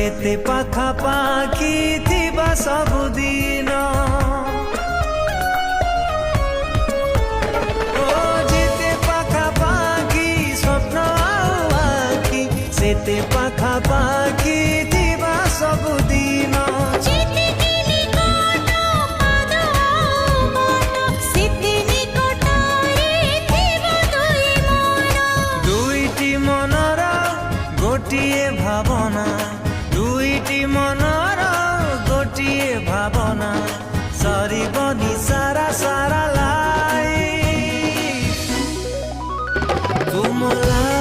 जेते पाखापाखि थिबा सबुदिन जेते पाखापाखि स्वप्न आउ आखि सेते पाखापाखि थिबा सबुदिन गोटिए भावना दुईटी मनर गोटिए भावना सरिबनी सारा सारा लाइफ तुमलाई